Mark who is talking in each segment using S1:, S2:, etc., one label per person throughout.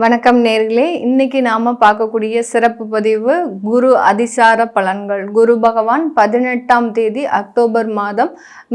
S1: வணக்கம் நேர்களே, இன்னைக்கு நாம பார்க்கக்கூடிய சிறப்பு பதிவு குரு அதிசார பலன்கள். குரு பகவான் 18ஆம் தேதி அக்டோபர் மாதம்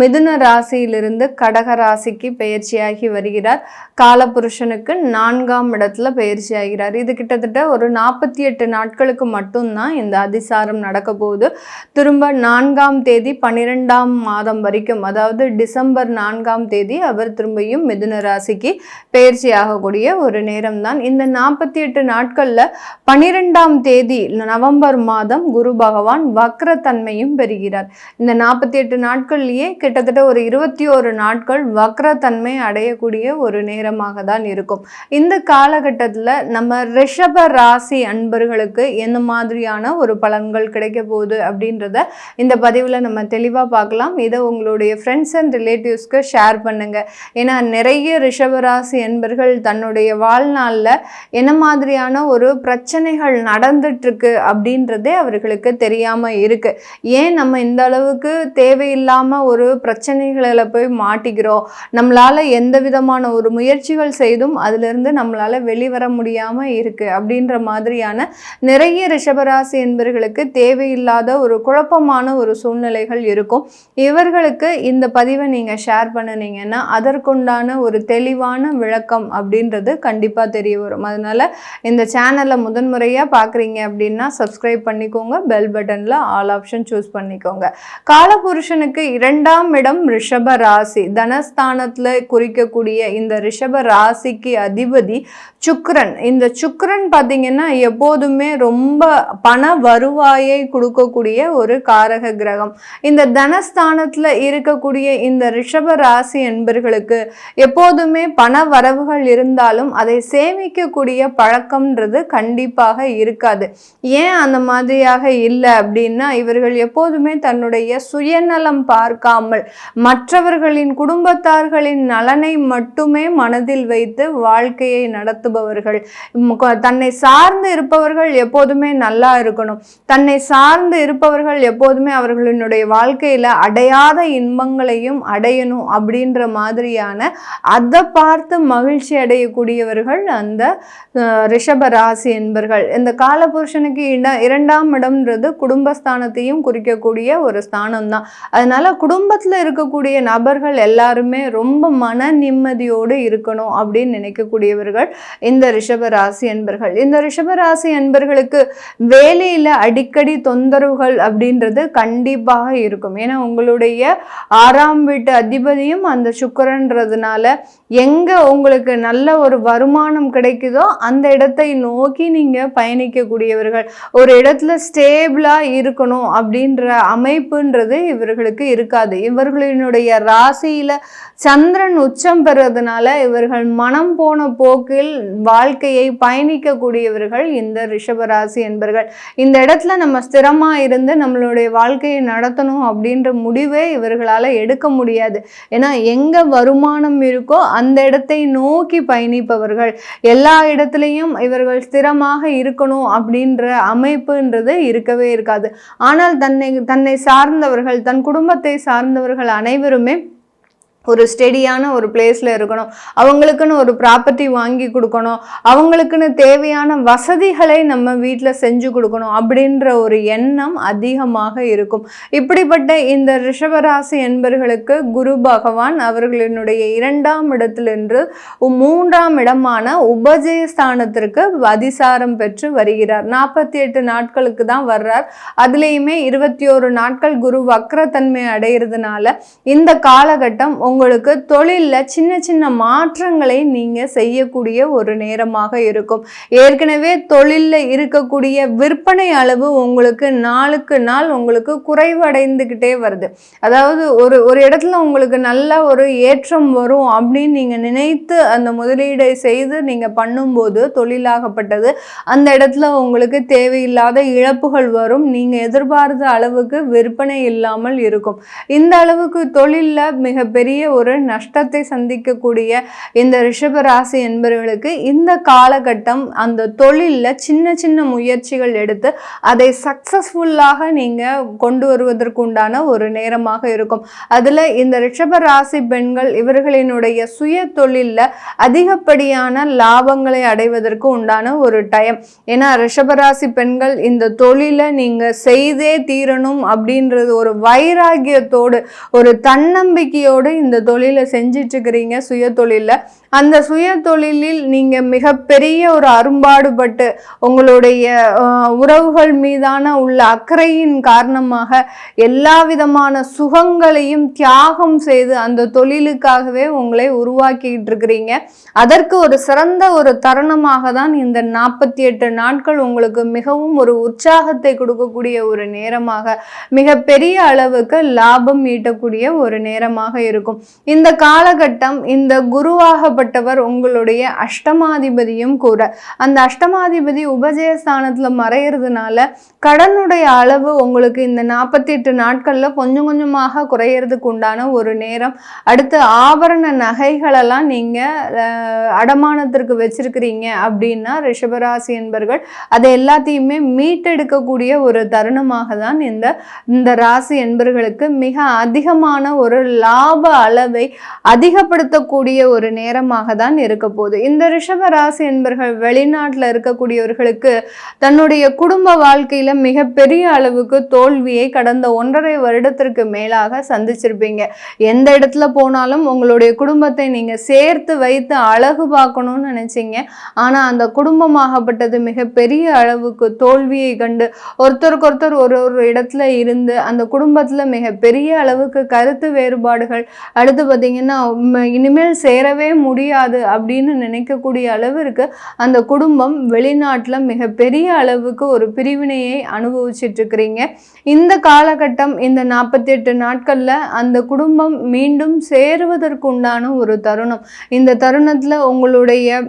S1: மிதுன ராசியிலிருந்து கடக ராசிக்கு பெயர்ச்சியாகி வருகிறார். காலபுருஷனுக்கு 4ஆம் இடத்துல பெயர்ச்சி ஆகிறார். இது கிட்டத்தட்ட ஒரு 48 நாட்களுக்கு மட்டும்தான் இந்த அதிசாரம் நடக்க போகுது. திரும்ப 4ஆம் தேதி 12ஆம் மாதம் வரைக்கும், அதாவது டிசம்பர் 4ஆம் தேதி அவர் திரும்பியும் மிதுன ராசிக்கு பெயர்ச்சி ஆகக்கூடிய ஒரு நேரம் தான். இந்த 48 நாட்கள்ல 12ஆம் தேதி நவம்பர் மாதம் குரு பகவான் வக்ரத்தன்மையும் பெறுகிறார். இந்த 48 நாட்கள்லயே கிட்டத்தட்ட ஒரு 21 நாட்கள் வக்ரத்தன்மை அடையக்கூடிய ஒரு நேரமாக தான் இருக்கும். இந்த காலகட்டத்தில் நம்ம ரிஷப ராசி அன்பர்களுக்கு என்ன மாதிரியான ஒரு பலன்கள் கிடைக்க போகுது அப்படின்றத இந்த பதிவில் நம்ம தெளிவாக பார்க்கலாம். இதை உங்களுடைய ஃப்ரெண்ட்ஸ் அண்ட் ரிலேட்டிவ்ஸ்க்கு ஷேர் பண்ணுங்க. ஏன்னா நிறைய ரிஷபராசி அன்பர்கள் தன்னுடைய வாழ்நாளில் என்ன மாதிரியான ஒரு பிரச்சனைகள் நடந்துட்டு இருக்கு அப்படின்றதே அவர்களுக்கு தெரியாம இருக்கு. ஏன் நம்ம இந்த அளவுக்கு தேவையில்லாம ஒரு பிரச்சனைகளில் போய் மாட்டிக்கிறோம், நம்மளால எந்த விதமான ஒரு முயற்சிகள் செய்தும் அதிலிருந்து நம்மளால வெளிவர முடியாம இருக்கு அப்படின்ற மாதிரியான நிறைய ரிஷபராசி என்பவர்களுக்கு தேவையில்லாத ஒரு குழப்பமான ஒரு சூழ்நிலைகள் இருக்கும். இவர்களுக்கு இந்த பதிவை நீங்க ஷேர் பண்ணினீங்கன்னா அதற்குண்டான ஒரு தெளிவான விளக்கம் அப்படின்றது கண்டிப்பா தெரிய வரும். அதனால இந்த சேனலை முதன்முறையாக பார்க்குறீங்க அப்படின்னா சப்ஸ்கிரைப் பண்ணிக்கோங்க, பெல் பட்டனில் ஆல் ஆப்ஷன் சூஸ் பண்ணிக்கோங்க. காலபுருஷனுக்கு 2ஆம் இடம் ரிஷப ராசி, தனஸ்தானத்தில் குறிக்கக்கூடிய இந்த ரிஷப ராசிக்கு அதிபதி சுக்கிரன். இந்த சுக்கிரன் பார்த்தீங்கன்னா எப்போதுமே ரொம்ப பண வருவாயை கொடுக்கக்கூடிய ஒரு காரக கிரகம். இந்த தனஸ்தானத்தில் இருக்கக்கூடிய இந்த ரிஷப ராசி என்பர்களுக்கு எப்போதுமே பண வரவுகள் இருந்தாலும் அதை சேமிக்கக்கூடிய பழக்கம்ன்றது கண்டிப்பாக இருக்காது. ஏன் அந்த மாதிரியாக இல்லை அப்படின்னா, இவர்கள் எப்போதுமே தன்னுடைய சுயநலம் பார்க்காமல் மற்றவர்களின் குடும்பத்தார்களின் நலனை மட்டுமே மனதில் வைத்து வாழ்க்கையை நடத்துபவர்கள். தன்னை சார்ந்து இருப்பவர்கள் எப்போதுமே நல்லா இருக்கணும், தன்னை சார்ந்து இருப்பவர்கள் எப்போதுமே அவர்களினுடைய வாழ்க்கையில அடையாத இன்பங்களையும் அடையணும் அப்படின்ற மாதிரியான அதை பார்த்து மகிழ்ச்சி அடையக்கூடியவர்கள் அந்த ரிஷப ராசி என்பர்கள். இந்த காலபுருஷனுக்கு 2ஆம் இடம்ன்றது குடும்பஸ்தானத்தையும் குறிக்கக்கூடிய ஒரு ஸ்தானம் தான். அதனால குடும்பத்தில் இருக்கக்கூடிய நபர்கள் எல்லாருமே ரொம்ப மன நிம்மதியோடு இருக்கணும் அப்படின்னு நினைக்கக்கூடியவர்கள் இந்த ரிஷப ராசி என்பர்கள். இந்த ரிஷப ராசி என்பர்களுக்கு வேலையில அடிக்கடி தொந்தரவுகள் அப்படின்றது கண்டிப்பாக இருக்கும். ஏன்னா உங்களுடைய 6ஆம் வீட்டு அதிபதியும் அந்த சுக்கிரன்றதுனால எங்க உங்களுக்கு நல்ல ஒரு வருமானம் கிடைக்குதோ அந்த இடத்தை நோக்கி நீங்க பயணிக்கக்கூடியவர்கள். ஒரு இடத்துல ஸ்டேபிளா இருக்கணும் அப்படின்ற அமைப்புன்றது இவர்களுக்கு இருக்காது. இவர்களினுடைய ராசியில சந்திரன் உச்சம் பெறுவதனால இவர்கள் மனம் போன போக்கில் வாழ்க்கையை பயணிக்கக்கூடியவர்கள் இந்த ரிஷபராசி என்பர்கள். இந்த இடத்துல நம்ம ஸ்திரமா இருந்து நம்மளுடைய வாழ்க்கையை நடத்தணும் அப்படின்ற முடிவே இவர்களால் எடுக்க முடியாது. ஏன்னா எங்க வருமானம் இருக்கோ அந்த இடத்தை நோக்கி பயணிப்பவர்கள். எல்லா இடத்துலையும் இவர்கள் ஸ்திரமாக இருக்கணும் அப்படின்ற அமைப்புன்றது இருக்கவே இருக்காது. ஆனால் தன்னை சார்ந்தவர்கள், தன் குடும்பத்தை சார்ந்தவர்கள் அனைவருமே ஒரு ஸ்டெடியான ஒரு பிளேஸில் இருக்கணும், அவங்களுக்குன்னு ஒரு ப்ராப்பர்ட்டி வாங்கி கொடுக்கணும், அவங்களுக்குன்னு தேவையான வசதிகளை நம்ம வீட்டில் செஞ்சு கொடுக்கணும் அப்படின்ற ஒரு எண்ணம் அதிகமாக இருக்கும். இப்படிப்பட்ட இந்த ரிஷபராசி என்பர்களுக்கு குரு பகவான் அவர்களினுடைய 2ஆம் இடத்திலிருந்து 3ஆம் இடமான உபஜயஸ்தானத்திற்கு அதிசாரம் பெற்று வருகிறார். 48 நாட்களுக்கு தான் வர்றார். அதுலேயுமே 21 நாட்கள் குரு வக்ரத்தன்மை அடைகிறதுனால இந்த காலகட்டம் உங்களுக்கு தொழில்ல சின்ன சின்ன மாற்றங்களை நீங்க செய்யக்கூடிய ஒரு நேரமாக இருக்கும். ஏற்கனவே தொழில்ல இருக்கக்கூடிய விற்பனை அளவு உங்களுக்கு நாளுக்கு நாள் உங்களுக்கு குறைவடைந்துகிட்டே வருது. அதாவது ஒரு இடத்துல உங்களுக்கு நல்ல ஒரு ஏற்றம் வரும் அப்படின்னு நீங்க நினைத்து அந்த முதலீடை செய்து நீங்க பண்ணும்போது தொழிலாகப்பட்டது அந்த இடத்துல உங்களுக்கு தேவையில்லாத இழப்புகள் வரும். நீங்க எதிர்பார்த்த அளவுக்கு விற்பனை இல்லாமல் இருக்கும். இந்த அளவுக்கு தொழில்ல மிகப்பெரிய ஒரு நஷ்டத்தை சந்திக்கக்கூடிய இந்த ரிஷபராசி என்பவர்களுக்கு இந்த காலகட்டம் அந்த தொழிலில் சின்ன சின்ன முயற்சிகள் எடுத்து அதை சக்சஸ்ஃபுல்லாக நீங்கள் கொண்டு வருவதற்கு உண்டான ஒரு நேரமாக இருக்கும். அதில் இந்த ரிஷபராசி பெண்கள் இவர்களினுடைய சுய தொழிலில் அதிகப்படியான லாபங்களை அடைவதற்கு உண்டான ஒரு டைம். ஏன்னா ரிஷபராசி பெண்கள் இந்த தொழிலை நீங்கள் செய்தே தீரணும் அப்படின்றது ஒரு வைராகியத்தோடு ஒரு தன்னம்பிக்கையோடு இந்த தொழிலை செஞ்சிட்டு இருக்கிறீங்க. சுய தொழிலில் அந்த சுய தொழிலில் நீங்கள் மிகப்பெரிய ஒரு அரும்பாடுபட்டு உங்களுடைய உறவுகள் மீதான உள்ள அக்கறையின் காரணமாக எல்லா விதமான சுகங்களையும் தியாகம் செய்து அந்த தொழிலுக்காகவே உங்களை உருவாக்கிட்டு இருக்கிறீங்க. அதற்கு ஒரு சிறந்த ஒரு தருணமாக தான் இந்த 48 நாட்கள் உங்களுக்கு மிகவும் ஒரு உற்சாகத்தை கொடுக்கக்கூடிய ஒரு நேரமாக, மிகப்பெரிய அளவுக்கு லாபம் ஈட்டக்கூடிய ஒரு நேரமாக இருக்கும். இந்த காலகட்டம் இந்த குருவாகப்பட்டவர் உங்களுடைய அஷ்டமாதிபதியும் கூட. அந்த அஷ்டமாதிபதி உபஜயஸ்தானத்துல மறையிறதுனால கடனுடைய அளவு உங்களுக்கு இந்த 48 நாட்கள்ல கொஞ்சம் கொஞ்சமாக குறையறதுக்கு உண்டான ஒரு நேரம். அடுத்து ஆபரண நகைகளெல்லாம் நீங்க அடமானத்திற்கு வச்சிருக்கிறீங்க அப்படின்னா ரிஷபராசி என்பர்கள் அதை எல்லாத்தையுமே மீட்டெடுக்கக்கூடிய ஒரு தருணமாக தான் இந்த ராசி என்பர்களுக்கு மிக அதிகமான ஒரு லாப அளவை அதிகப்படுத்தக்கூடிய ஒரு நேரமாக தான் இருக்க போகுது. இந்த ரிஷபராசி என்பர்கள் வெளிநாட்டில் இருக்கக்கூடியவர்களுக்கு தன்னுடைய குடும்ப வாழ்க்கையில மிகப்பெரிய அளவுக்கு தோல்வியை கடந்த 1.5 வருடத்திற்கு மேலாக சந்திச்சிருப்பீங்க. எந்த இடத்துல போனாலும் உங்களுடைய குடும்பத்தை நீங்க சேர்த்து வைத்து அழகு பார்க்கணும்னு நினைச்சீங்க. ஆனா அந்த குடும்பமாகப்பட்டது மிகப்பெரிய அளவுக்கு தோல்வியை கண்டு ஒருத்தருக்கு ஒருத்தர் ஒரு இடத்துல இருந்து அந்த குடும்பத்துல மிகப்பெரிய அளவுக்கு கருத்து வேறுபாடுகள், அடுத்து பார்த்தீங்கன்னா இனிமேல் சேரவே முடியாது அப்படின்னு நினைக்கக்கூடிய அளவிற்கு அந்த குடும்பம் வெளிநாட்டுல மிகப்பெரிய அளவுக்கு ஒரு பிரிவினையை அனுபவிச்சுட்டு இருக்கிறீங்க. இந்த காலகட்டம் இந்த 48 நாட்கள்ல அந்த குடும்பம் மீண்டும் சேருவதற்கு உண்டான ஒரு தருணம். இந்த தருணத்துல உங்களுடைய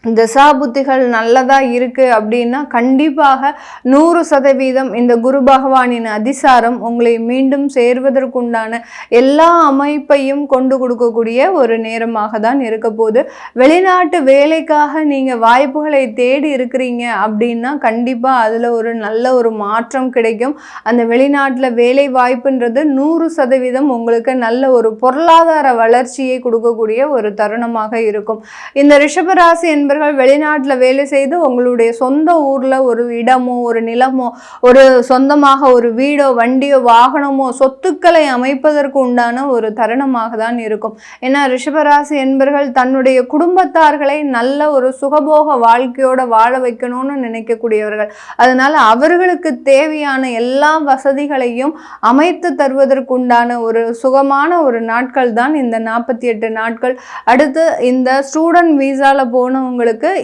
S1: தசாபுத்திகள் நல்லதா இருக்கு அப்படின்னா கண்டிப்பாக 100% இந்த குரு பகவானின் அதிசாரம் உங்களை மீண்டும் சேர்வதற்குண்டான எல்லா அமைப்பையும் கொண்டு கொடுக்கக்கூடிய ஒரு நேரமாக தான் இருக்க போகுது. வெளிநாட்டு வேலைக்காக நீங்க வாய்ப்புகளை தேடி இருக்கிறீங்க அப்படின்னா கண்டிப்பா அதுல ஒரு நல்ல ஒரு மாற்றம் கிடைக்கும். அந்த வெளிநாட்டுல வேலை வாய்ப்புன்றது 100% உங்களுக்கு நல்ல ஒரு பொருளாதார வளர்ச்சியை கொடுக்கக்கூடிய ஒரு தருணமாக இருக்கும். இந்த ரிஷபராசி என்பது வெளிநாட்டில் வேலை செய்து உங்களுடைய சொந்த ஊர்ல ஒரு இடமோ ஒரு நிலமோ ஒரு சொந்தமாக ஒரு வீடோ வண்டியோ வாகனமோ சொத்துக்களை அமைப்பதற்கு உண்டான ஒரு தருணமாக தான் இருக்கும். ஏன்னா ரிஷபராசி என்பர்கள் தன்னுடைய குடும்பத்தார்களை நல்ல ஒரு சுகபோக வாழ்க்கையோட வாழ வைக்கணும்னு நினைக்கக்கூடியவர்கள். அதனால அவர்களுக்கு தேவையான எல்லா வசதிகளையும் அமைத்து தருவதற்குண்டான ஒரு சுகமான ஒரு நாட்கள் தான் இந்த 48 நாட்கள். அடுத்து இந்த ஸ்டூடெண்ட் வீசால போனவங்க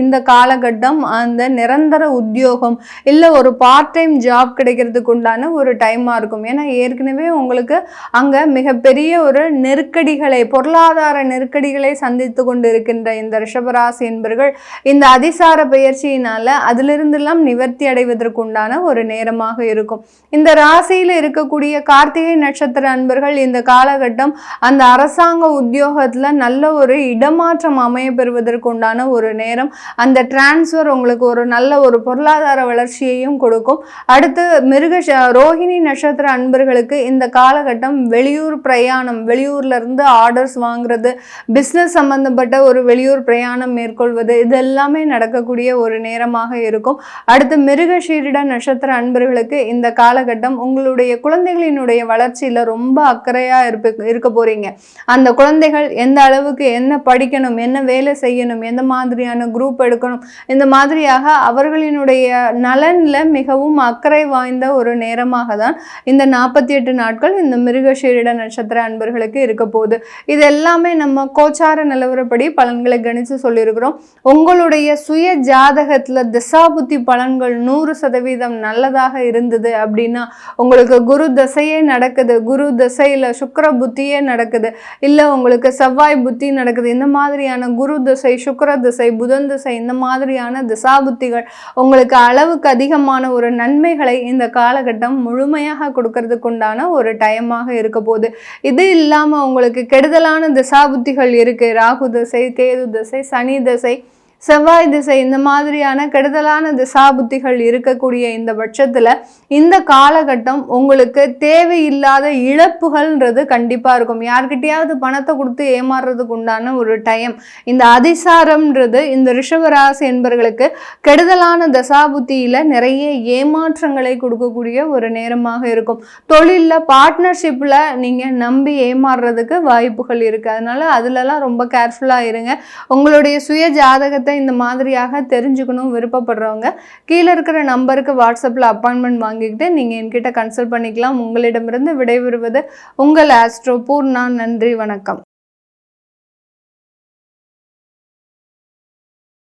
S1: இந்த காலகட்டம் அந்த நிரந்தர உத்தியோகம் இல்ல ஒரு பார்ட் டைம் ஜாப் கிடைக்கிறதுக்கு உண்டான ஒரு டைமா இருக்கும். ஏன்னா ஏற்கனவே உங்களுக்கு அங்க மிகப்பெரிய ஒரு நெருக்கடிகளை, பொருளாதார நெருக்கடிகளை சந்தித்து கொண்டு இருக்கின்ற இந்த ரிஷபராசி என்பர்கள் இந்த அதிசார பயிற்சியினால அதிலிருந்து எல்லாம் நிவர்த்தி அடைவதற்கு உண்டான ஒரு நேரமாக இருக்கும். இந்த ராசியில இருக்கக்கூடிய கார்த்திகை நட்சத்திர அன்பர்கள் இந்த காலகட்டம் அந்த அரசாங்க உத்தியோகத்துல நல்ல ஒரு இடமாற்றம் அமைய பெறுவதற்கு உண்டான ஒரு நேரம். அந்த டிரான்ஸ்ஃபர் உங்களுக்கு ஒரு நல்ல ஒரு பொருளாதார வளர்ச்சியையும் கொடுக்கும். அடுத்து ரோஹிணி நட்சத்திர அன்பர்களுக்கு இந்த காலகட்டம் வெளியூர் பிரயாணம், வெளியூர்ல இருந்து ஆர்டர்ஸ் வாங்குறது, பிசினஸ் சம்பந்தப்பட்ட ஒரு வெளியூர் பிரயாணம் மேற்கொள்வது, இது எல்லாமே நடக்கக்கூடிய ஒரு நேரமாக இருக்கும். அடுத்து மிருகசீரிட நட்சத்திர அன்பர்களுக்கு இந்த காலகட்டம் உங்களுடைய குழந்தைகளினுடைய வளர்ச்சியில ரொம்ப அக்கறையா இருக்க போறீங்க. அந்த குழந்தைகள் எந்த அளவுக்கு என்ன படிக்கணும், என்ன வேலை செய்யணும், எந்த மாதிரியான குரூப் எடுக்கணும், இந்த மாதிரியாக அவர்களினுடைய நலன்ல மிகவும் அக்கறை வாய்ந்த ஒரு நேரமாக தான் இந்த 48 நாட்கள் இந்த மிருகசீரிட நட்சத்திர அன்பர்களுக்கு இருக்க போகுது. இது எல்லாமே நம்ம கோச்சார நிலவரப்படி பலன்களை கணிச்சு சொல்லியிருக்கிறோம். உங்களுடைய சுய ஜாதகத்துல திசாபுத்தி பலன்கள் 100% நல்லதாக இருந்தது அப்படின்னா உங்களுக்கு குரு தசையே நடக்குது, குரு தசையில சுக்கிர புத்தியே நடக்குது, இல்ல உங்களுக்கு செவ்வாய் புத்தி நடக்குது, இந்த மாதிரியான குரு தசை, சுக்கிர தசை, புதன் திசை இந்த மாதிரியான திசாபுத்திகள் உங்களுக்கு அளவுக்கு அதிகமான ஒரு நன்மைகளை இந்த காலகட்டம் முழுமையாக கொடுக்கறதுக்கு உண்டான ஒரு டைமாக இருக்க போகுது. இது இல்லாமல் உங்களுக்கு கெடுதலான திசாபுத்திகள் இருக்கு. ராகு திசை, கேது திசை, சனி திசை, செவ்வாய் திசை இந்த மாதிரியான கெடுதலான திசாபுத்திகள் இருக்கக்கூடிய இந்த பட்சத்தில் இந்த காலகட்டம் உங்களுக்கு தேவையில்லாத இழப்புகள்ன்றது கண்டிப்பாக இருக்கும். யார்கிட்டையாவது பணத்தை கொடுத்து ஏமாறுறதுக்கு உண்டான ஒரு டைம். இந்த அதிசாரம்ன்றது இந்த ரிஷபராசி என்பவர்களுக்கு கெடுதலான தசாபுத்தியில் நிறைய ஏமாற்றங்களை கொடுக்கக்கூடிய ஒரு நேரமாக இருக்கும். தொழிலில் பார்ட்னர்ஷிப்பில் நீங்கள் நம்பி ஏமாறுறதுக்கு வாய்ப்புகள் இருக்குது. அதனால் அதுலலாம் ரொம்ப கேர்ஃபுல்லாக இருங்க. உங்களுடைய சுய ஜாதகத்தை இந்த மாதிரியாக தெரிஞ்சுக்கணும் விருப்பப்படுறவங்க கீழே இருக்கிற நம்பருக்கு வாட்ஸ்அப்பில் அப்பாயின்மெண்ட் வாங்கிக்கிட்டு நீங்கள் என்கிட்ட கன்சல்ட் பண்ணிக்கலாம். உங்களிடமிருந்து விடைபெறுவது உங்கள் ஆஸ்ட்ரோ பூர்ணா. நன்றி, வணக்கம்.